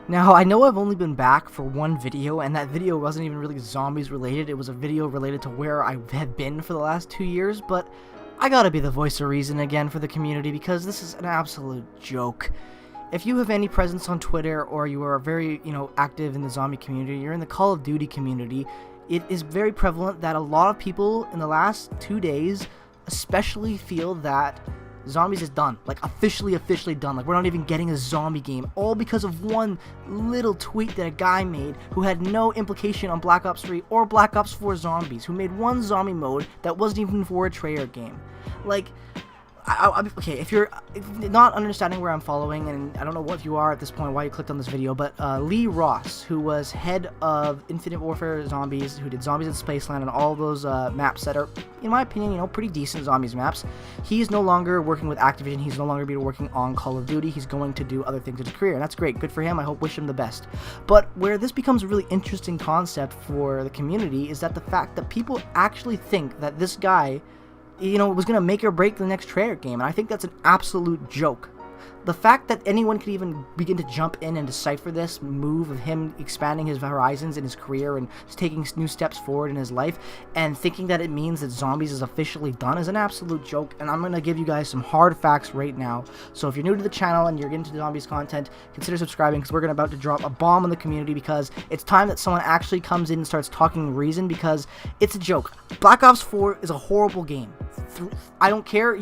Now, I know I've only been back for one video, and that video wasn't even really zombies related. It was a video related to where I have been for the last 2 years, but I gotta be the voice of reason again for the community because this is an absolute joke. If you have any presence on Twitter or you are very, active in the zombie community, you're in the Call of Duty community, it is very prevalent that a lot of people in the last 2 days especially feel that Zombies is done, like officially done, like we're not even getting a zombie game, all because of one little tweet that a guy made who had no implication on Black Ops 3 or Black Ops 4 Zombies, who made one zombie mode that wasn't even for a Treyarch game. Like, okay, if you're not understanding where I'm following, and I don't know what you are at this point, why you clicked on this video, but Lee Ross, who was head of Infinite Warfare Zombies, who did Zombies in Spaceland and all those maps that are, in my opinion, pretty decent zombies maps, he's no longer working with Activision, he's no longer working on Call of Duty, he's going to do other things in his career, and that's great, good for him, wish him the best. But where this becomes a really interesting concept for the community is that the fact that people actually think that this guy was going to make or break the next Treyarch game, and I think that's an absolute joke. The fact that anyone could even begin to jump in and decipher this move of him expanding his horizons in his career and taking new steps forward in his life and thinking that it means that Zombies is officially done is an absolute joke, and I'm going to give you guys some hard facts right now. So if you're new to the channel and you're getting into Zombies content, consider subscribing because we're about to drop a bomb on the community because it's time that someone actually comes in and starts talking reason because it's a joke. Black Ops 4 is a horrible game. I don't care.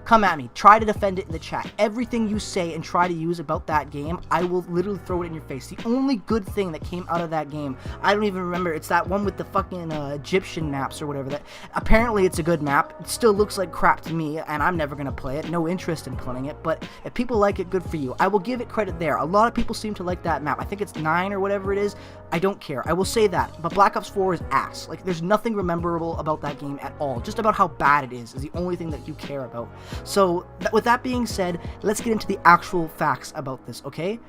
Come at me. Try to defend it in the chat. Everything you say and try to use about that game, I will literally throw it in your face. The only good thing that came out of that game, I don't even remember. It's that one with the fucking Egyptian maps or whatever. That apparently it's a good map. It still looks like crap to me, and I'm never gonna play it. No interest in playing it. But if people like it, good for you. I will give it credit there. A lot of people seem to like that map. I think it's 9 or whatever it is. I don't care. I will say that. But Black Ops 4 is ass. Like, there's nothing memorable about that game at all. Just about how bad it is the only thing that you care about. So, with that being said, let's get into the actual facts about this, okay?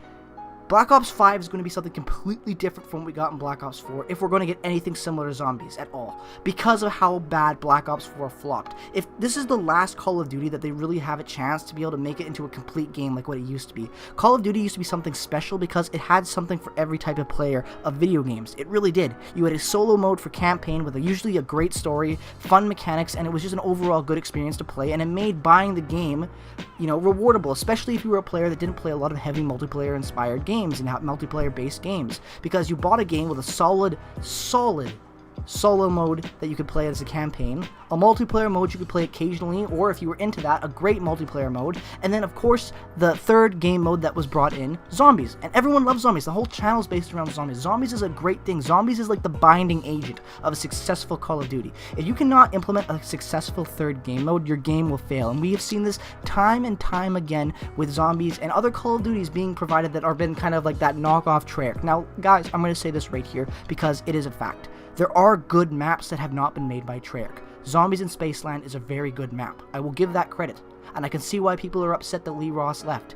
Black Ops 5 is going to be something completely different from what we got in Black Ops 4 if we're going to get anything similar to Zombies at all, because of how bad Black Ops 4 flopped. If this is the last Call of Duty that they really have a chance to be able to make it into a complete game like what it used to be. Call of Duty used to be something special because it had something for every type of player of video games. It really did. You had a solo mode for campaign with usually a great story, fun mechanics, and it was just an overall good experience to play, and it made buying the game, rewardable, especially if you were a player that didn't play a lot of heavy multiplayer-inspired games and multiplayer-based games, because you bought a game with a solid solo mode that you could play as a campaign, a multiplayer mode you could play occasionally, or if you were into that, a great multiplayer mode, and then of course the third game mode that was brought in, Zombies. And everyone loves Zombies. The whole channel is based around Zombies. Zombies is a great thing. Zombies is like the binding agent of a successful Call of Duty. If you cannot implement a successful third game mode, your game will fail, and we have seen this time and time again with Zombies and other Call of Duties being provided that are been kind of like that knockoff Treyarch. Now guys, I'm going to say this right here because it is a fact. There are good maps that have not been made by Treyarch. Zombies in Spaceland is a very good map. I will give that credit, and I can see why people are upset that Lee Ross left.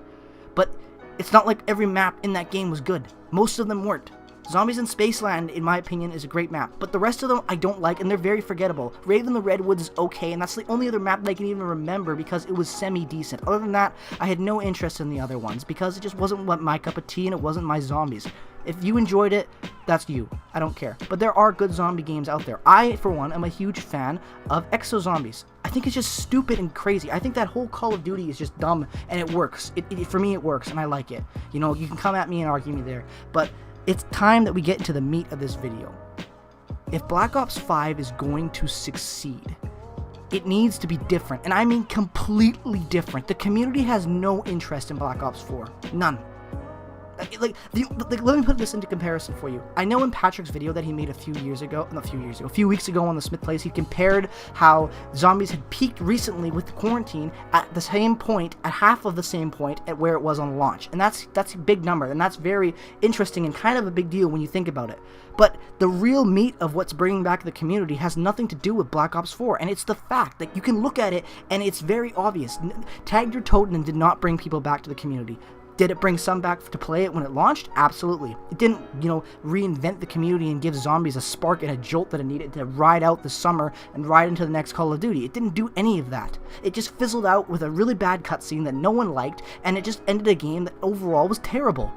But it's not like every map in that game was good. Most of them weren't. Zombies in Spaceland, in my opinion, is a great map, but the rest of them I don't like, and they're very forgettable. Raven the Redwoods is okay, and that's the only other map that I can even remember because it was semi-decent. Other than that, I had no interest in the other ones because it just wasn't my cup of tea, and it wasn't my Zombies. If you enjoyed it, that's you. I don't care. But there are good zombie games out there. I, for one, am a huge fan of Exo Zombies. I think it's just stupid and crazy. I think that whole Call of Duty is just dumb, and it works. For me, it works, and I like it. You can come at me and argue me there, but it's time that we get into the meat of this video. If Black Ops 5 is going to succeed, it needs to be different, and I mean completely different. The community has no interest in Black Ops 4. None. Let me put this into comparison for you. I know in Patrick's video that he made a few weeks ago on the Smith Plays, he compared how Zombies had peaked recently with the quarantine at the same point, at half of the same point at where it was on launch. And that's a big number, and that's very interesting and kind of a big deal when you think about it. But the real meat of what's bringing back the community has nothing to do with Black Ops 4, and it's the fact that you can look at it and it's very obvious. Tag Your Totem did not bring people back to the community. Did it bring some back to play it when it launched? Absolutely. It didn't, reinvent the community and give Zombies a spark and a jolt that it needed to ride out the summer and ride into the next Call of Duty. It didn't do any of that. It just fizzled out with a really bad cutscene that no one liked, and it just ended a game that overall was terrible.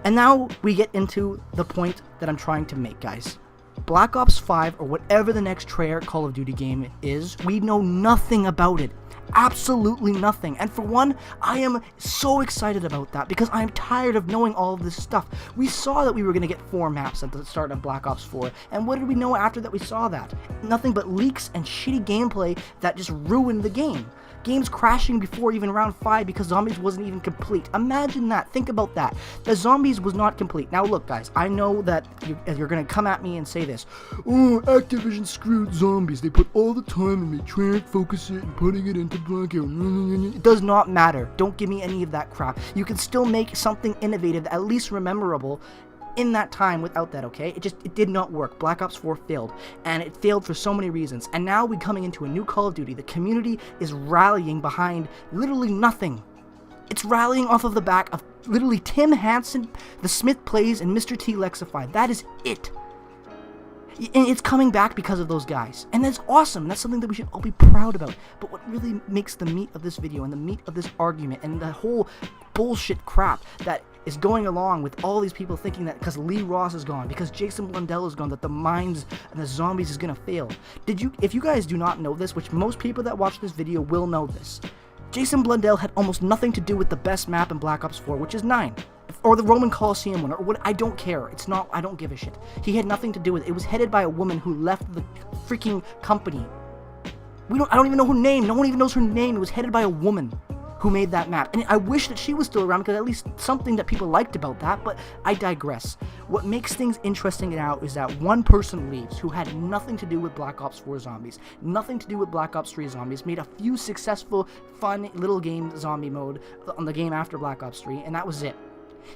And now we get into the point that I'm trying to make, guys. Black Ops 5, or whatever the next Treyarch Call of Duty game is, we know nothing about it. Absolutely nothing. And for one, I am so excited about that because I'm tired of knowing all of this stuff. We saw that we were going to get 4 maps at the start of Black Ops 4, and what did we know after that we saw that? Nothing but leaks and shitty gameplay that just ruined the game. Games crashing before even round 5 because Zombies wasn't even complete. Imagine that. Think about that. The Zombies was not complete. Now look, guys, I know that you're going to come at me and say this. Oh, Activision screwed Zombies. They put all the time and they try to focus it and putting it into Blackout. It does not matter. Don't give me any of that crap. You can still make something innovative, at least memorable, in that time without that, okay? It did not work. Black Ops 4 failed, and it failed for so many reasons. And now we're coming into a new Call of Duty. The community is rallying behind literally nothing. It's rallying off of the back of literally Tim Hansen, the Smith Plays, and Mr. T Lexified. That is it. And it's coming back because of those guys. And that's awesome. That's something that we should all be proud about. But what really makes the meat of this video and the meat of this argument and the whole bullshit crap that is going along with all these people thinking that because Lee Ross is gone, because Jason Blundell is gone, that the Mines and the Zombies is going to fail. If you guys do not know this, which most people that watch this video will know this, Jason Blundell had almost nothing to do with the best map in Black Ops 4, which is 9. Or the Roman Coliseum one, or what, I don't care. It's not, I don't give a shit. He had nothing to do with it. It was headed by a woman who left the freaking company. I don't even know her name. No one even knows her name. It was headed by a woman who made that map. And I wish that she was still around because at least something that people liked about that, but I digress. What makes things interesting now is that one person leaves who had nothing to do with Black Ops 4 Zombies, nothing to do with Black Ops 3 Zombies, made a few successful, fun little game zombie mode on the game after Black Ops 3, and that was it.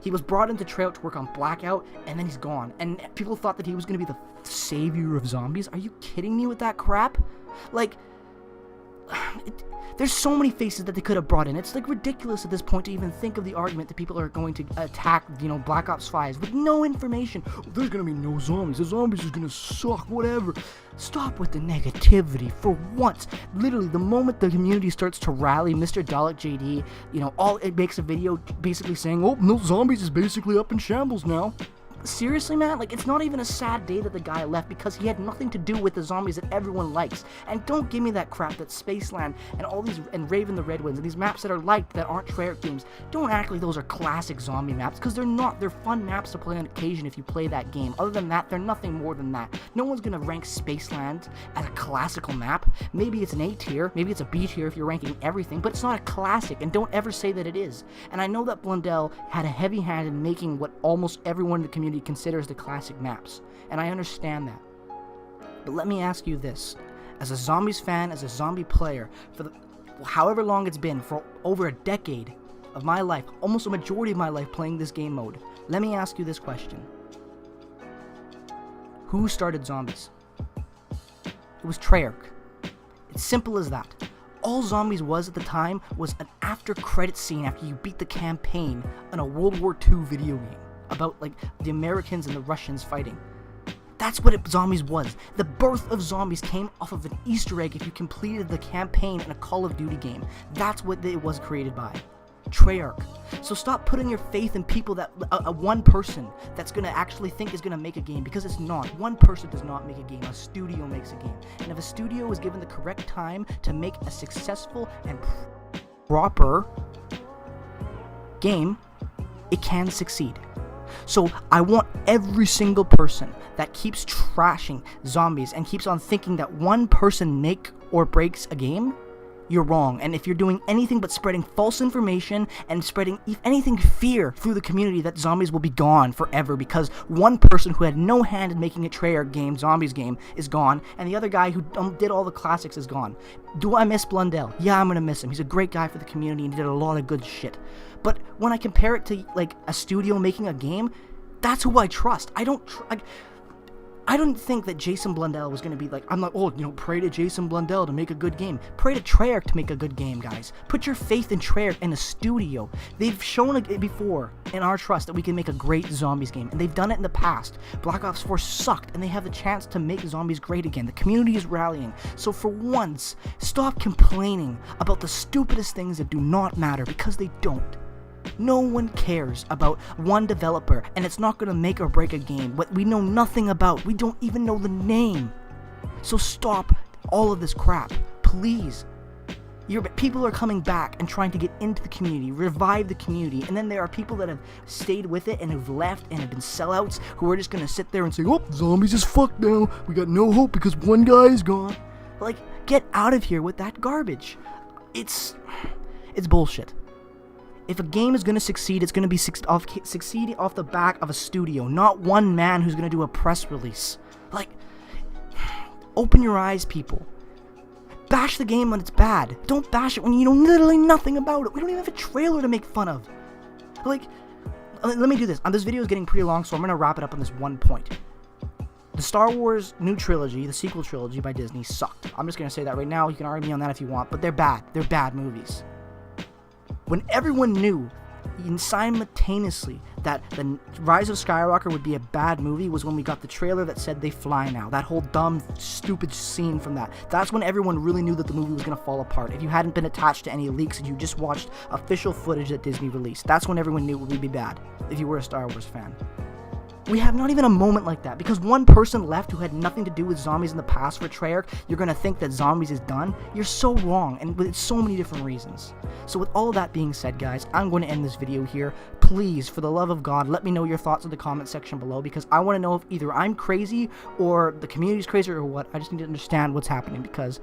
He was brought into Treyarch to work on Blackout, and then he's gone. And people thought that he was going to be the savior of zombies. Are you kidding me with that crap? Like, there's so many faces that they could have brought in. It's like ridiculous at this point to even think of the argument that people are going to attack, Black Ops 5 with no information. There's going to be no zombies. The zombies are going to suck, whatever. Stop with the negativity for once. Literally, the moment the community starts to rally, Mr. Dalek JD, all it makes a video basically saying, oh, no, zombies is basically up in shambles now. Seriously, man? Like, it's not even a sad day that the guy left because he had nothing to do with the zombies that everyone likes. And don't give me that crap that Spaceland and all these, and Raven the Red Winds, and these maps that are liked that aren't Treyarch games. Don't act like those are classic zombie maps, because they're not. They're fun maps to play on occasion if you play that game. Other than that, they're nothing more than that. No one's gonna rank Spaceland as a classical map. Maybe it's an A tier, maybe it's a B tier if you're ranking everything, but it's not a classic, and don't ever say that it is. And I know that Blundell had a heavy hand in making what almost everyone in the community considers the classic maps, and I understand that. But let me ask you this, as a Zombies fan, as a zombie player, for however long it's been, for over a decade of my life, almost a majority of my life playing this game mode, let me ask you this question. Who started Zombies? It was Treyarch. It's simple as that. All Zombies was at the time was an after-credit scene after you beat the campaign in a World War II video game about, like, the Americans and the Russians fighting. That's what Zombies was. The birth of Zombies came off of an Easter egg if you completed the campaign in a Call of Duty game. That's what it was created by. Treyarch. So stop putting your faith in people that one person that's gonna actually think is gonna make a game, because it's not. One person does not make a game. A studio makes a game. And if a studio is given the correct time to make a successful and proper game, it can succeed. So I want every single person that keeps trashing Zombies and keeps on thinking that one person make or breaks a game, you're wrong. And if you're doing anything but spreading false information and spreading, if anything, fear through the community that Zombies will be gone forever because one person who had no hand in making a Treyarch game, Zombies game, is gone, and the other guy who did all the classics is gone. Do I miss Blundell? Yeah, I'm gonna miss him. He's a great guy for the community and he did a lot of good shit. But when I compare it to, like, a studio making a game, that's who I trust. I don't think that Jason Blundell was going to be like, I'm like, oh, pray to Jason Blundell to make a good game. Pray to Treyarch to make a good game, guys. Put your faith in Treyarch and the studio. They've shown it before in our trust that we can make a great Zombies game, and they've done it in the past. Black Ops 4 sucked, and they have the chance to make Zombies great again. The community is rallying. So for once, stop complaining about the stupidest things that do not matter, because they don't. No one cares about one developer, and it's not going to make or break a game what we know nothing about. We don't even know the name. So stop all of this crap, please. People are coming back and trying to get into the community, revive the community, and then there are people that have stayed with it and have left and have been sellouts who are just going to sit there and say, oh, zombies is fucked now. We got no hope because one guy is gone. Like, get out of here with that garbage. It's bullshit. If a game is going to succeed, it's going to be succeeding off the back of a studio, not one man who's going to do a press release. Like, open your eyes, people. Bash the game when it's bad. Don't bash it when you know literally nothing about it. We don't even have a trailer to make fun of. Like, let me do this. This video is getting pretty long, so I'm going to wrap it up on this one point. The Star Wars new trilogy, the sequel trilogy by Disney, sucked. I'm just going to say that right now. You can argue me on that if you want, but they're bad. They're bad movies. When everyone knew simultaneously that the Rise of Skywalker would be a bad movie was when we got the trailer that said they fly now. That whole dumb, stupid scene from that. That's when everyone really knew that the movie was going to fall apart. If you hadn't been attached to any leaks and you just watched official footage that Disney released, that's when everyone knew it would be bad, if you were a Star Wars fan. We have not even a moment like that. Because one person left who had nothing to do with zombies in the past for Treyarch, you're going to think that zombies is done? You're so wrong, and with so many different reasons. So with all of that being said, guys, I'm going to end this video here. Please, for the love of God, let me know your thoughts in the comment section below, because I want to know if either I'm crazy or the community's crazy or what. I just need to understand what's happening, because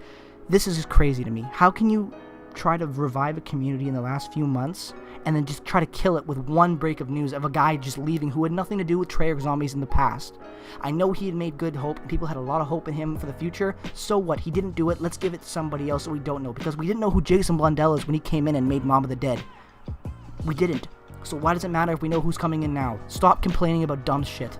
this is just crazy to me. How can you try to revive a community in the last few months and then just try to kill it with one break of news of a guy just leaving who had nothing to do with Treyarch zombies in the past? I know he had made good hope and people had a lot of hope in him for the future. So what? He didn't do it. Let's give it to somebody else that we don't know, because we didn't know who Jason Blundell is when he came in and made Mom of the Dead. We didn't. So why does it matter if we know who's coming in now? Stop complaining about dumb shit.